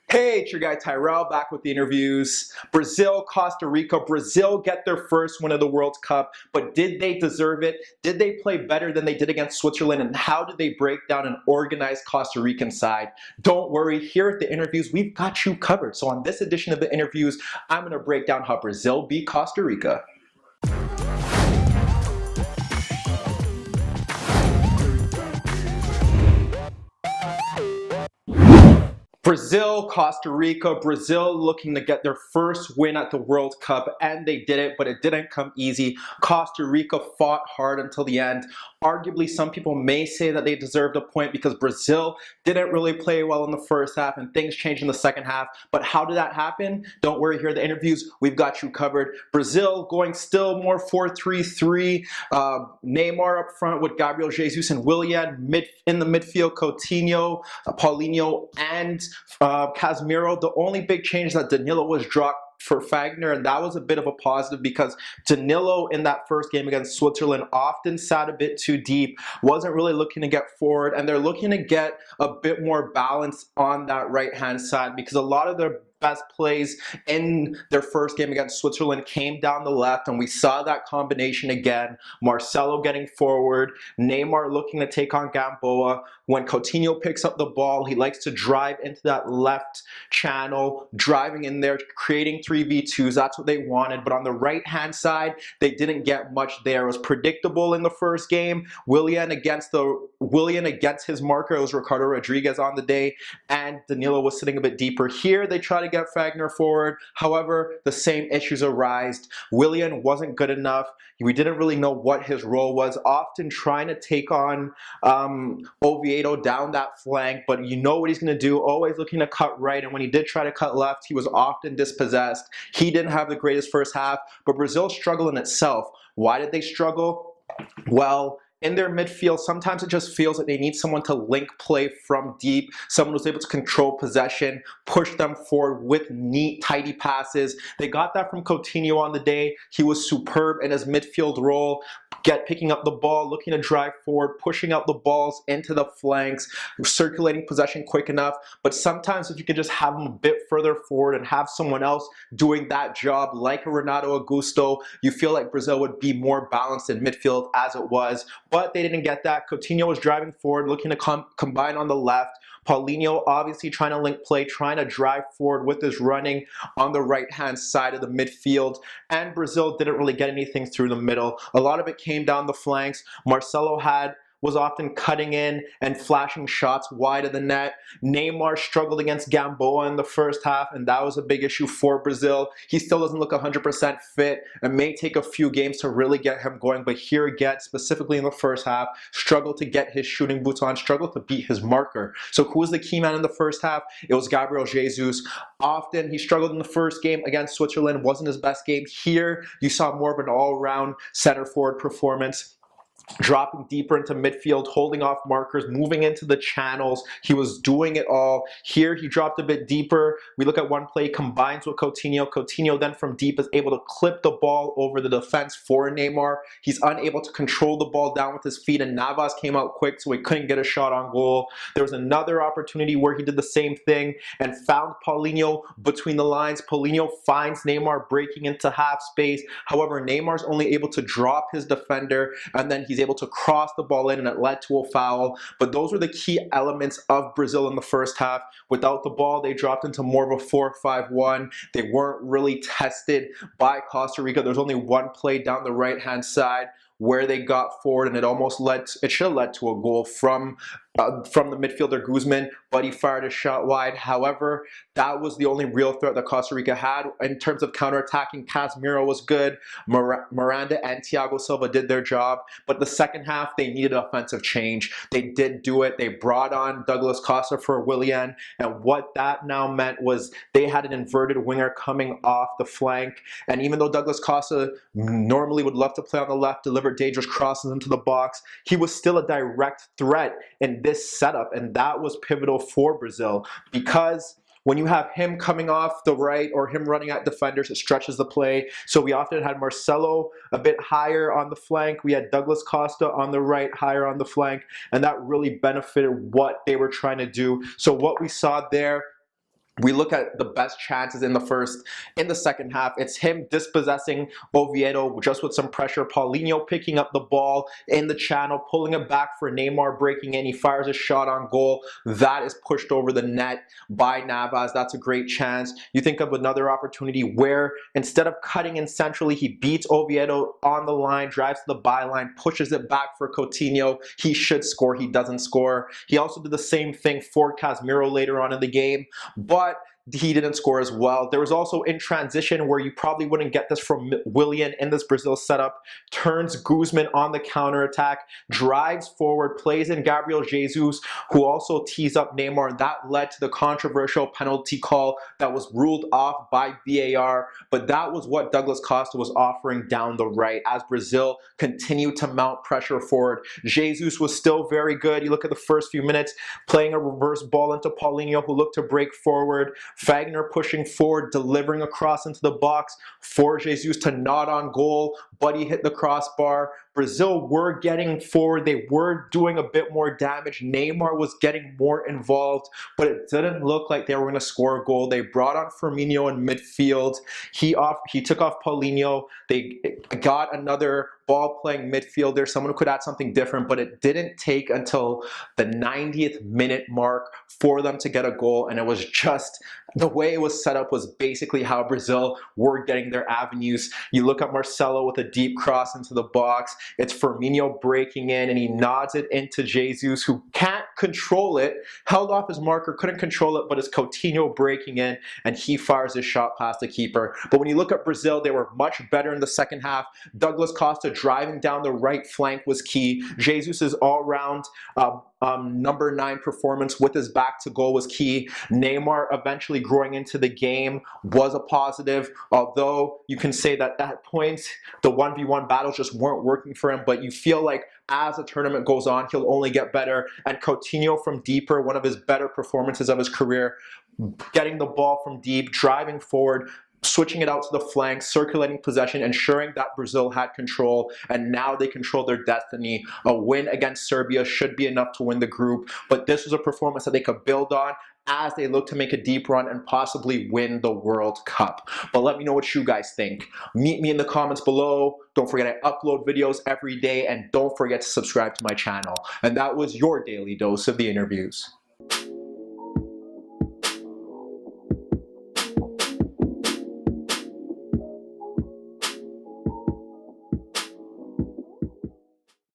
Hey, it's your guy Tyrrell back with the interviews. Brazil, Costa Rica. Brazil get their first win of the World Cup, but did they deserve it? Did they play better than they did against Switzerland? And how did they break down an organized Costa Rican side? Don't worry, here at the interviews, we've got you covered. So on this edition of the interviews, I'm going to break down how Brazil beat Costa Rica. Brazil, Costa Rica, Brazil looking to get their first win at the World Cup, and they did it, but it didn't come easy. Costa Rica fought hard until the end. Arguably, some people may say that they deserved a point because Brazil didn't really play well in the first half and things changed in the second half. But how did that happen? Don't worry, here at the interviews, we've got you covered. Brazil going still more 4-3-3. Neymar up front with Gabriel Jesus and Willian. In the midfield, Coutinho, Paulinho, and Casemiro. The only big change is that Danilo was dropped for Fagner, and that was a bit of a positive because Danilo in that first game against Switzerland often sat a bit too deep, wasn't really looking to get forward, and they're looking to get a bit more balance on that right-hand side because a lot of their best plays in their first game against Switzerland came down the left, and we saw that combination again. Marcelo getting forward, Neymar looking to take on Gamboa. When Coutinho picks up the ball, he likes to drive into that left channel, driving in there, creating 3v2s. That's what they wanted. But on the right-hand side, they didn't get much there. It was predictable in the first game. Willian against his marker. It was Ricardo Rodriguez on the day, and Danilo was sitting a bit deeper. Here, they try to get Fagner forward. However, the same issues arised. Willian wasn't good enough. We didn't really know what his role was, often trying to take on Oviedo down that flank, but you know what he's going to do, always looking to cut right, and when he did try to cut left, he was often dispossessed. He didn't have the greatest first half, but Brazil struggled in itself. Why did they struggle? Well, in their midfield, sometimes it just feels like they need someone to link play from deep, someone who's able to control possession, push them forward with neat, tidy passes. They got that from Coutinho on the day. He was superb in his midfield role, picking up the ball, looking to drive forward, pushing out the balls into the flanks, circulating possession quick enough. But sometimes if you could just have them a bit further forward and have someone else doing that job, like a Renato Augusto, you feel like Brazil would be more balanced in midfield as it was. But they didn't get that. Coutinho was driving forward, looking to combine on the left. Paulinho obviously trying to link play, trying to drive forward with his running on the right-hand side of the midfield. And Brazil didn't really get anything through the middle. A lot of it came down the flanks. Marcelo was often cutting in and flashing shots wide of the net. Neymar struggled against Gamboa in the first half, and that was a big issue for Brazil. He still doesn't look 100% fit. It may take a few games to really get him going, but here again, specifically in the first half, struggled to get his shooting boots on, struggled to beat his marker. So who was the key man in the first half? It was Gabriel Jesus. Often he struggled in the first game against Switzerland, wasn't his best game. Here, you saw more of an all-around center forward performance, dropping deeper into midfield, holding off markers, moving into the channels. He was doing it all. Here, he dropped a bit deeper. We look at one play, combines with Coutinho. Coutinho then from deep is able to clip the ball over the defense for Neymar. He's unable to control the ball down with his feet, and Navas came out quick, so he couldn't get a shot on goal. There was another opportunity where he did the same thing and found Paulinho between the lines. Paulinho finds Neymar breaking into half space. However, Neymar's only able to drop his defender, and then he's able to cross the ball in, and it led to a foul. But those were the key elements of Brazil in the first half. Without the ball, they dropped into more of a 4-5-1. They weren't really tested by Costa Rica. There's only one play down the right-hand side where they got forward, and it should have led to a goal from the midfielder Guzman, but he fired a shot wide. However, that was the only real threat that Costa Rica had. In terms of counterattacking, Casemiro was good. Miranda and Thiago Silva did their job, but the second half, they needed offensive change. They did do it. They brought on Douglas Costa for Willian, and what that now meant was they had an inverted winger coming off the flank, and even though Douglas Costa normally would love to play on the left, deliver dangerous crosses into the box, he was still a direct threat in this setup, and that was pivotal for Brazil because when you have him coming off the right or him running at defenders, it stretches the play. So we often had Marcelo a bit higher on the flank. We had Douglas Costa on the right, higher on the flank, and that really benefited what they were trying to do. So what we saw there We look at the best chances in the second half. It's him dispossessing Oviedo just with some pressure. Paulinho picking up the ball in the channel, pulling it back for Neymar, breaking in. He fires a shot on goal. That is pushed over the net by Navas. That's a great chance. You think of another opportunity where instead of cutting in centrally, he beats Oviedo on the line, drives to the byline, pushes it back for Coutinho. He should score. He doesn't score. He also did the same thing for Casemiro later on in the game, but he didn't score as well. There was also in transition where you probably wouldn't get this from Willian in this Brazil setup. Turns Guzman on the counterattack, drives forward, plays in Gabriel Jesus, who also tees up Neymar. That led to the controversial penalty call that was ruled off by VAR. But that was what Douglas Costa was offering down the right as Brazil continued to mount pressure forward. Jesus was still very good. You look at the first few minutes, playing a reverse ball into Paulinho, who looked to break forward. Fagner pushing forward, delivering a cross into the box for Jesus to nod on goal, but he hit the crossbar. Brazil were getting forward. They were doing a bit more damage. Neymar was getting more involved, but it didn't look like they were going to score a goal. They brought on Firmino in midfield. He took off Paulinho. They got another ball-playing midfielder, someone who could add something different, but it didn't take until the 90th minute mark for them to get a goal, and it was just the way it was set up was basically how Brazil were getting their avenues. You look at Marcelo with a deep cross into the box. It's Firmino breaking in, and he nods it into Jesus, who can't control it, held off his marker, couldn't control it, but it's Coutinho breaking in, and he fires his shot past the keeper. But when you look at Brazil, they were much better in the second half. Douglas Costa driving down the right flank was key. Jesus' all-round number 9 performance with his back to goal was key. Neymar eventually growing into the game was a positive, although you can say that at points the 1v1 battles just weren't working for him, but you feel like as the tournament goes on, he'll only get better. And Coutinho from deeper, one of his better performances of his career, getting the ball from deep, driving forward, switching it out to the flank, circulating possession, ensuring that Brazil had control, and now they control their destiny. A win against Serbia should be enough to win the group, but this was a performance that they could build on as they look to make a deep run and possibly win the World Cup. But let me know what you guys think. Meet me in the comments below. Don't forget I upload videos every day, and don't forget to subscribe to my channel. And that was your daily dose of the interviews.